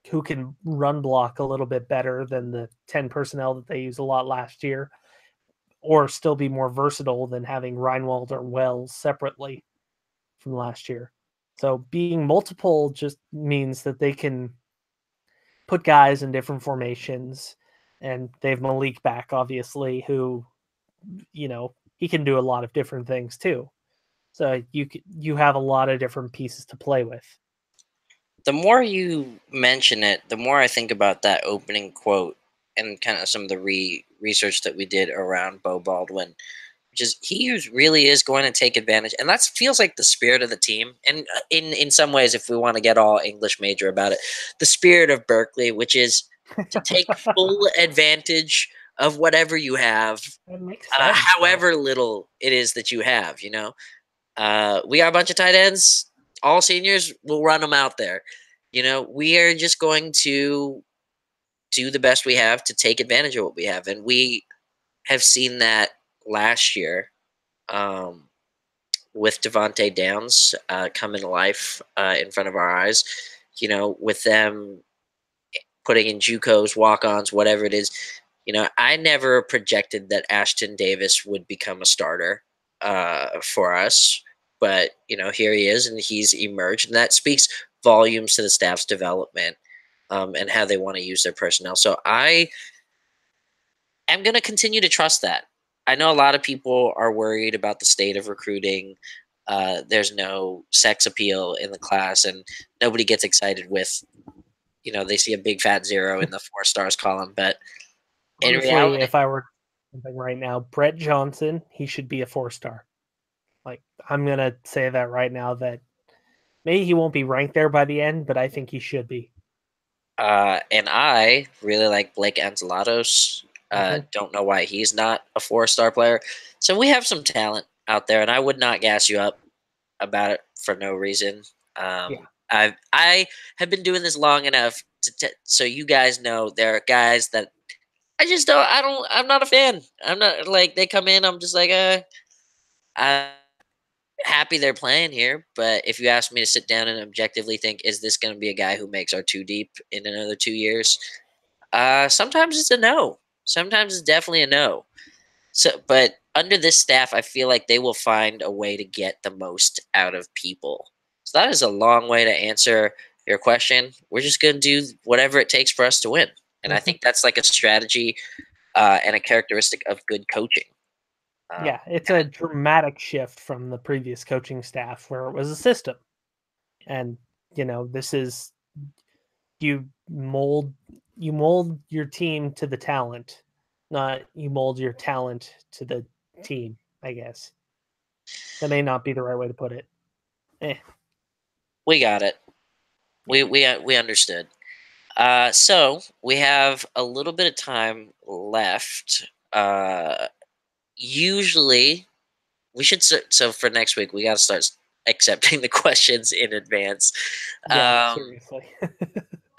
who can run block a little bit better than the 10 personnel that they used a lot last year, or still be more versatile than having Reinwald or Wells separately from last year. So being multiple just means that they can put guys in different formations. And they have Malik back, obviously, who, he can do a lot of different things too. So you have a lot of different pieces to play with. The more you mention it, the more I think about that opening quote and kind of some of the research that we did around Bo Baldwin, which is really is going to take advantage, and that feels like the spirit of the team. And in some ways, if we want to get all English major about it, the spirit of Berkeley, which is to take full advantage of whatever you have, That makes sense, though. however little it is that you have. We got a bunch of tight ends, all seniors. We'll run them out there. We are just going to do the best we have to take advantage of what we have, and we have seen that last year um, with Devonte Downs come into life in front of our eyes. With them putting in JUCOs, walk-ons, whatever it is. I never projected that Ashton Davis would become a starter for us, but here he is, and he's emerged, and that speaks volumes to the staff's development and how they want to use their personnel. So I am going to continue to trust that. I know a lot of people are worried about the state of recruiting. There's no sex appeal in the class, and nobody gets excited with they see a big fat zero in the 4 stars column, but In Honestly, reality, if I were something right now, Brett Johnson, he should be a 4-star. Like, I'm gonna say that right now that maybe he won't be ranked there by the end, but I think he should be. and I really like Blake Anzalatos. Hmm. Don't know why he's not a 4-star player. So we have some talent out there, and I would not gas you up about it for no reason. Yeah. I have been doing this long enough so you guys know there are guys that I just don't. I don't. I'm not a fan. I'm not like they come in. I'm just like, I'm happy they're playing here. But if you ask me to sit down and objectively think, is this going to be a guy who makes our two deep in another 2 years? Sometimes it's a no. Sometimes it's definitely a no. So, but under this staff, I feel like they will find a way to get the most out of people. So that is a long way to answer your question. We're just going to do whatever it takes for us to win, and I Hmm. think that's like a strategy and a characteristic of good coaching. Um, Yeah, it's a dramatic shift from the previous coaching staff where it was a system. And, this is you mold you mold your team to the talent, not you mold your talent to the team, I guess. That may not be the right way to put it. Eh, we got it. yeah. We understood. So we have a little bit of time left. Usually we should so for next week we got to start accepting the questions in advance. Yeah, Um, seriously.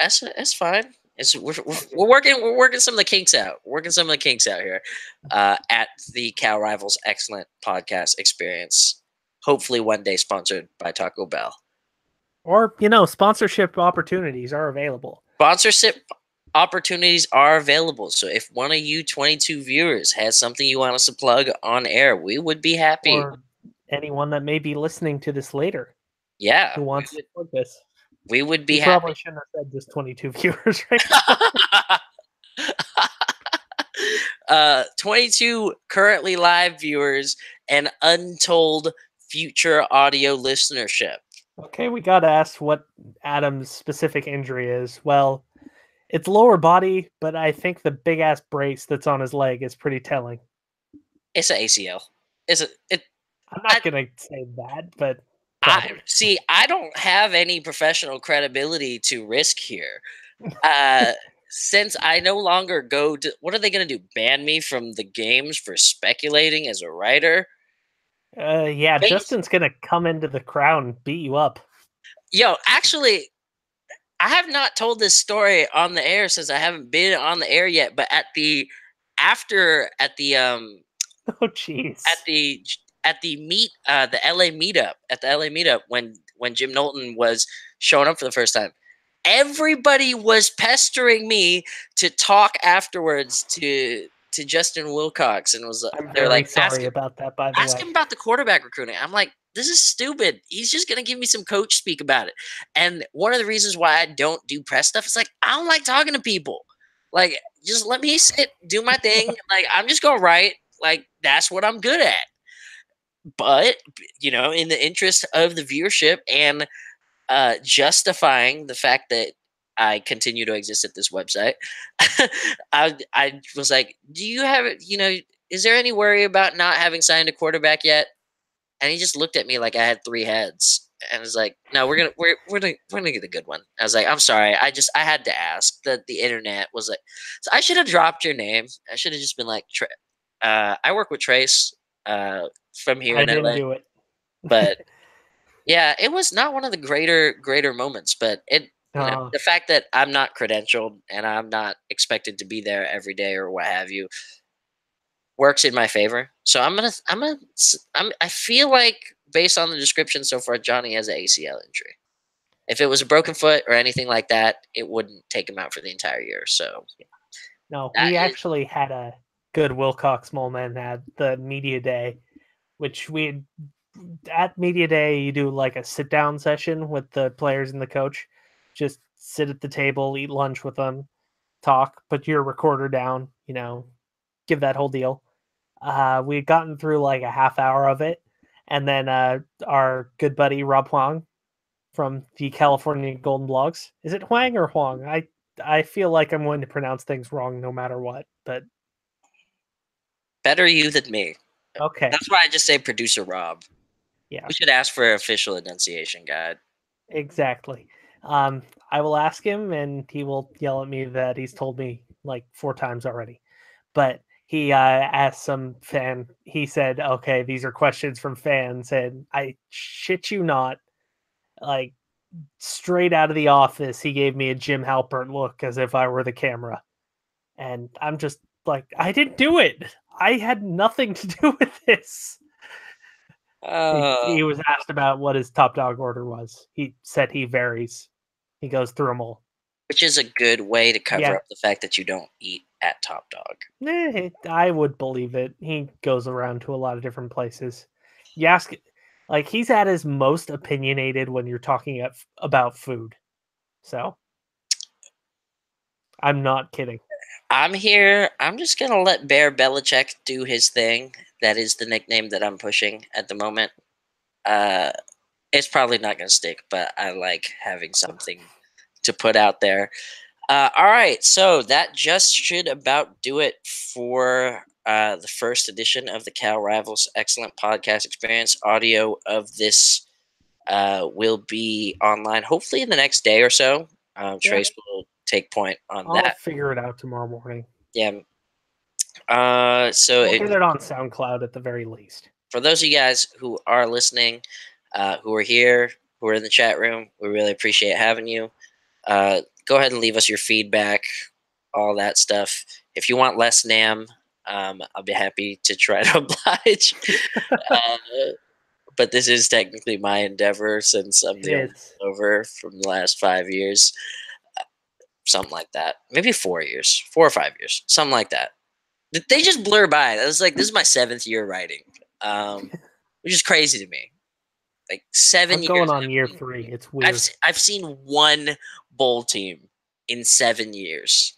that's fine. It's Okay. we're working some of the kinks out. Working some of the kinks out here at the Cow Rivals Excellent Podcast Experience. Hopefully one day sponsored by Taco Bell. Or, sponsorship opportunities are available. Sponsorship opportunities are available. So if one of you 22 viewers has something you want us to plug on air, we would be happy. Or anyone that may be listening to this later Yeah, who wants to plug this. we would We be happy. probably shouldn't have said just 22 viewers right now. 22 currently live viewers and untold future audio listenership. Okay, we got to ask what Adam's specific injury is. Well, it's lower body, but I think the big ass brace that's on his leg is pretty telling. It's an ACL. It's a it. I'm I not gonna say that, but I probably. see. I don't have any professional credibility to risk here. Uh, since I no longer go to, what are they going to do? Ban me from the games for speculating as a writer? Yeah, Base, Justin's gonna come into the crowd and beat you up. yo, actually, I have not told this story on the air since I haven't been on the air yet. But at the after Oh, jeez. at the at the meet the LA meetup at the LA meetup when Jim Knowlton was showing up for the first time, everybody was pestering me to talk afterwards to Justin Wilcox and was I'm they're very like sorry about that, by the ask him way. about the quarterback recruiting. I'm like, this is stupid. He's just gonna give me some coach speak about it. And one of the reasons why I don't do press stuff is like I don't like talking to people. Like, just let me sit, do my thing. Like, I'm just gonna write. Like, that's what I'm good at. But in the interest of the viewership and justifying the fact that I continue to exist at this website, I was like, "Do you have it? Is there any worry about not having signed a quarterback yet?" And he just looked at me like I had three heads, and was like, "No, we're gonna get a good one." I was like, "I'm sorry, I had to ask." That the internet was like, so I should have dropped your name. I should have just been like, I work with Trace from here I in didn't LA, do it. but yeah, it was not one of the greater moments, but uh, the fact that I'm not credentialed and I'm not expected to be there every day or what have you works in my favor. So I feel like based on the description so far, Johnny has an ACL injury. If it was a broken foot or anything like that, it wouldn't take him out for the entire year. So no, that we is actually had a good Wilcox moment at the media day, which we at media day you do like a sit down session with the players and the coach. Just sit at the table, eat lunch with them, talk, put your recorder down, give that whole deal. We had gotten through like a half hour of it, and then our good buddy Rob Huang from the California Golden Blogs. Is it Huang or Huang? I feel like I'm going to pronounce things wrong no matter what, but Better you than me. Okay. That's why I just say producer Rob. Yeah, We should ask for an official enunciation guide. exactly. Um, I will ask him, and he will yell at me that he's told me like 4 times already. But he asked some fan. He said, "Okay, these are questions from fans," and I shit you not, like straight out of The Office, he gave me a Jim Halpert look as if I were the camera, and I'm just like, I didn't do it. I had nothing to do with this. He Oh, was asked about what his top dog order was. He said he varies. He goes through them all. which is a good way to cover Yeah, up the fact that you don't eat at Top Dog. I would believe it. He goes around to a lot of different places. You ask, like he's at his most opinionated when you're talking about food. So I'm not kidding. I'm here. I'm just gonna let Bear Belichick do his thing. That is the nickname that I'm pushing at the moment. Uh, it's probably not gonna stick, but I like having something to put out there. All right, so that just should about do it for the first edition of the Cal Rivals Excellent Podcast Experience. Audio of this will be online hopefully in the next day or so. Yeah, Trace will take point on I'll that. figure it out tomorrow morning. Yeah. Uh, so We'll it, get it on SoundCloud at the very least. for those of you guys who are listening, who are here, who are in the chat room, we really appreciate having you. Go ahead and leave us your feedback, all that stuff. If you want less Nam, I'll be happy to try to oblige. Uh, but this is technically my endeavor since I'm It the only is. over from the last 5 years, something like that. Maybe 4 years, 4 or 5 years, something like that. They just blur by. I was like, this is my seventh year writing, which is crazy to me. Like seven I'm years. going on year 3. It's weird. I've seen one bowl team in 7 years.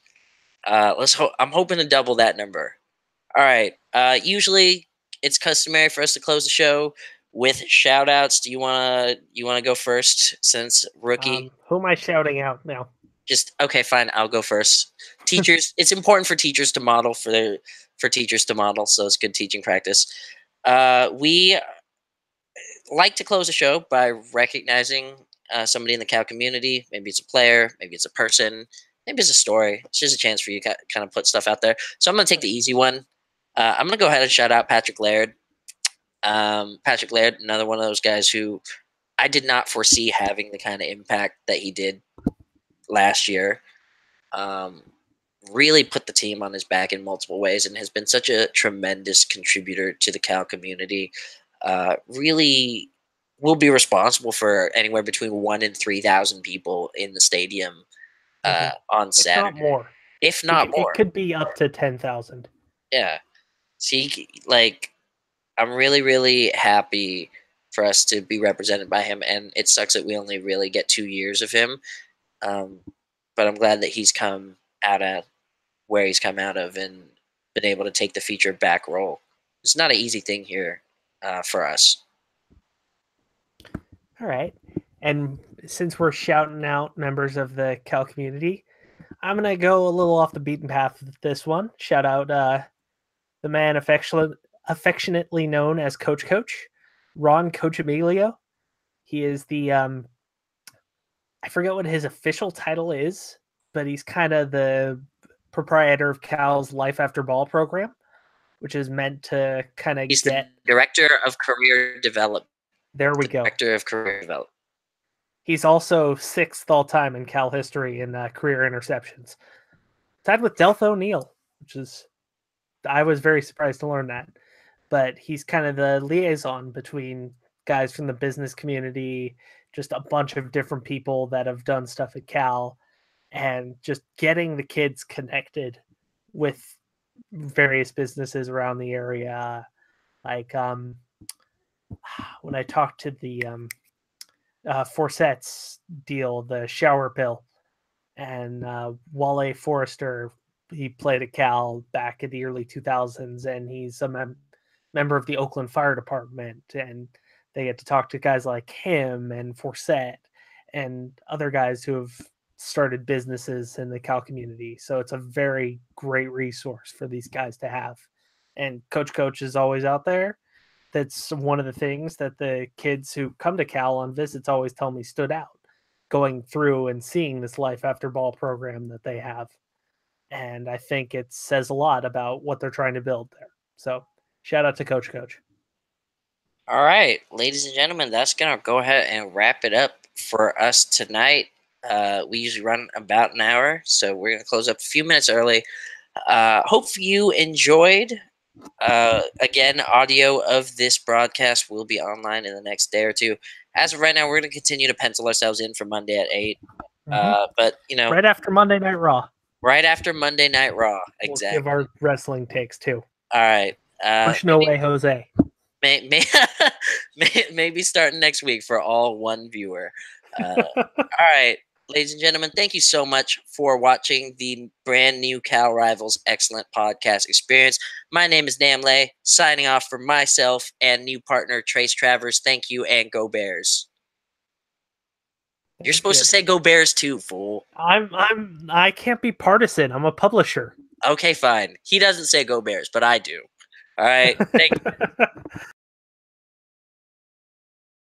I'm hoping to double that number. All right. Usually it's customary for us to close the show with shout outs. Do you wanna go first since rookie? Who am I shouting out now? Just okay, fine, I'll go first. Teachers, it's important for teachers to model for teachers to model, so it's good teaching practice. We like to close the show by recognizing somebody in the cow community. Maybe it's a player, maybe it's a person, maybe it's a story. It's just a chance for you to kind of put stuff out there. So I'm going to take the easy one. I'm going to go ahead and shout out Patrick Laird. Patrick Laird, another one of those guys who I did not foresee having the kind of impact that he did last year. Um, really put the team on his back in multiple ways and has been such a tremendous contributor to the Cal community. Really will be responsible for anywhere between 1 and 3,000 people in the stadium Mhm. on If not Saturday, more. if not It more. could be up to 10,000. Yeah. See, like, I'm really, really happy for us to be represented by him, and it sucks that we only really get 2 years of him. Um, but I'm glad that he's come out of where he's come out of and been able to take the featured back role. It's not an easy thing here for us. All right. And since we're shouting out members of the Cal community, I'm going to go a little off the beaten path with this one. Shout out the man affectionately known as Coach, Ron Coach Emilio. He is the I forget what his official title is, but he's kind of the proprietor of Cal's Life After Ball program, which is meant to kind of He's the get director of career development. there we The go. director of career development. He's also 6th all time in Cal history in career interceptions, tied with Delth O'Neal, which is I was very surprised to learn that. But he's kind of the liaison between guys from the business community, just a bunch of different people that have done stuff at Cal, and just getting the kids connected with various businesses around the area. Like when I talked to the Forset's deal, the shower pill, and Wale Forrester, he played at Cal back in the early 2000s, and he's a member of the Oakland Fire Department, and they get to talk to guys like him and Forsett and other guys who have started businesses in the Cal community. So it's a very great resource for these guys to have. and Coach is always out there. That's one of the things that the kids who come to Cal on visits always tell me stood out, going through and seeing this life after ball program that they have. And I think it says a lot about what they're trying to build there. So shout out to Coach. All right, ladies and gentlemen, that's gonna go ahead and wrap it up for us tonight. We usually run about an hour, so we're gonna close up a few minutes early. Hope you enjoyed. Again, audio of this broadcast will be online in the next day or two. As of right now, we're going to continue to pencil ourselves in for Monday at 8. Mm-hmm. But, Right after Monday Night Raw, right after Monday Night Raw. we'll give Exactly. our wrestling takes too. All right. Push no way, Jose. Maybe starting next week for all one viewer. All right. Ladies and gentlemen, thank you so much for watching the brand new Cal Rivals Excellent Podcast Experience. My name is Namlay, signing off for myself and new partner Trace Travers. Thank you and go Bears. You're supposed to say go Bears too, fool. I can't be partisan. I'm a publisher. Okay, fine. He doesn't say go Bears, but I do. All right. Thank